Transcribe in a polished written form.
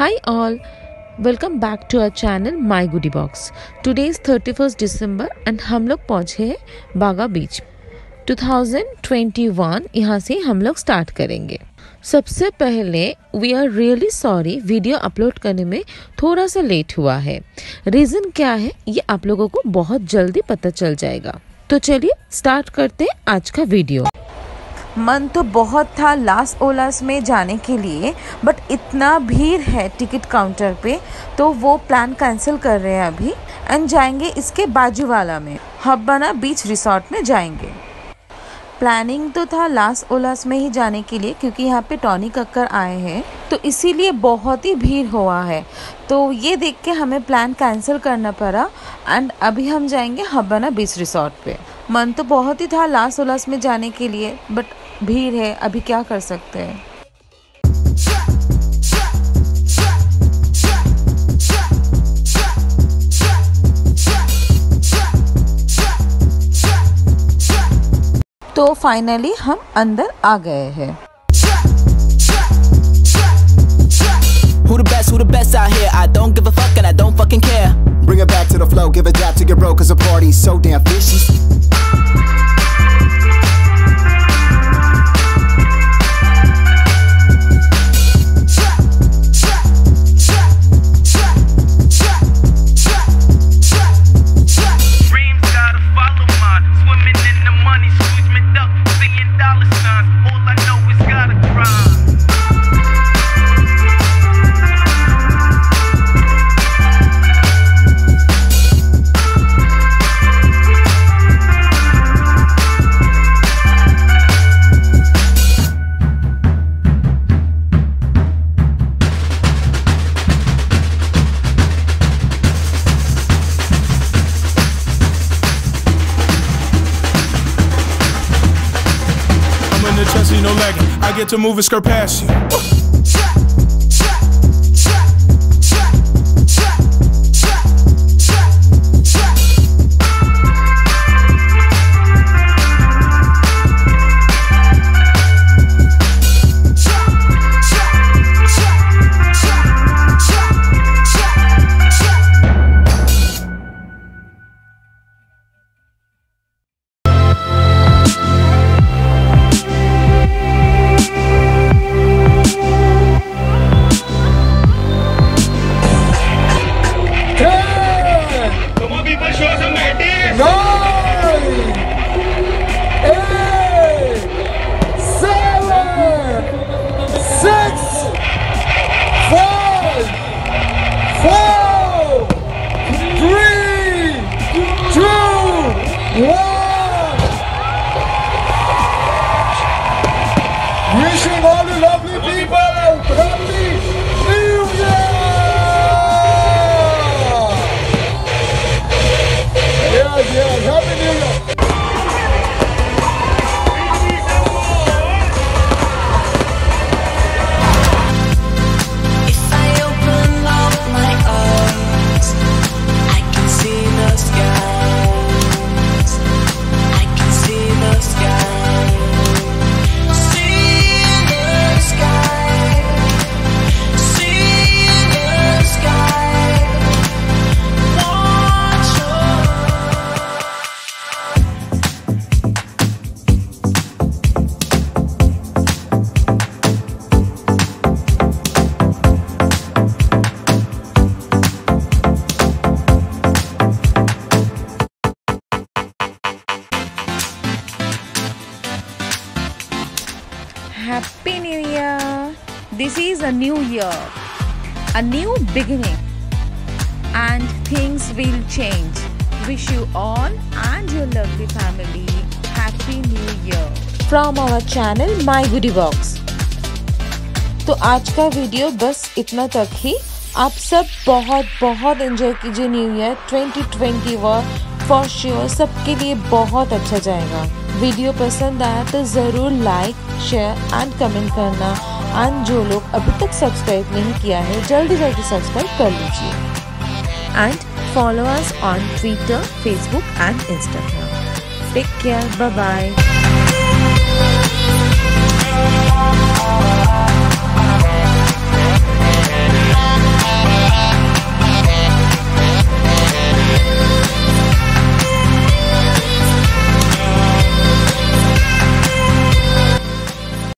Hi all, welcome back to our channel MyGoodiebox. Today is 31st December and हम लोग पहुँचे हैं बागा बीच 2021। यहाँ से हम लोग स्टार्ट करेंगे। सबसे पहले we are really sorry, video upload करने में थोड़ा सा लेट हुआ है। रीज़न क्या है ये आप लोगों को बहुत जल्दी पता चल जाएगा। तो चलिए स्टार्ट करते हैं आज का वीडियो। मन तो बहुत था लास ओलास में जाने के लिए, बट इतना भीड़ है टिकट काउंटर पे तो वो प्लान कैंसिल कर रहे हैं अभी एंड जाएंगे इसके बाजू वाला में हब्बाना बीच रिसोर्ट में जाएंगे। प्लानिंग तो था लास ओलास में ही जाने के लिए क्योंकि यहाँ पे टॉनी कक्कर आए हैं तो इसीलिए बहुत ही भीड़ हुआ है, तो ये देख के हमें प्लान कैंसिल करना पड़ा एंड अभी हम जाएंगे हब्बाना बीच रिसोर्ट पे। मन तो बहुत ही था लास ओलास में जाने के लिए, बट भीड़ है, अभी क्या कर सकते हैं। तो फाइनली हम अंदर आ गए हैं। Who the best out here? I don't give a fuck and I don't fucking care. Bring it back to the flow, give a dap to your bro, cause the party's so damn fishy. No lagging, I get to move and skirt past you. Wishing all the lovely people a happy New Year! Yes, happy New Year! If I open up my eyes, I can see the skies. I can see the skies. Happy New Year! This is a new year, a new beginning, and things will change. Wish you all and your lovely family Happy New Year from our channel MyGoodiebox. तो आज का video बस इतना तक ही। आप सब बहुत बहुत एंजॉय कीजिए न्यू ईयर 2021 फॉर श्योर, सबके लिए बहुत अच्छा जाएगा। वीडियो पसंद आया तो ज़रूर लाइक, शेयर एंड कमेंट करना, एंड जो लोग अभी तक सब्सक्राइब नहीं किया है जल्दी जल्दी सब्सक्राइब कर लीजिए and follow us on Twitter, Facebook and Instagram. Take care, bye bye.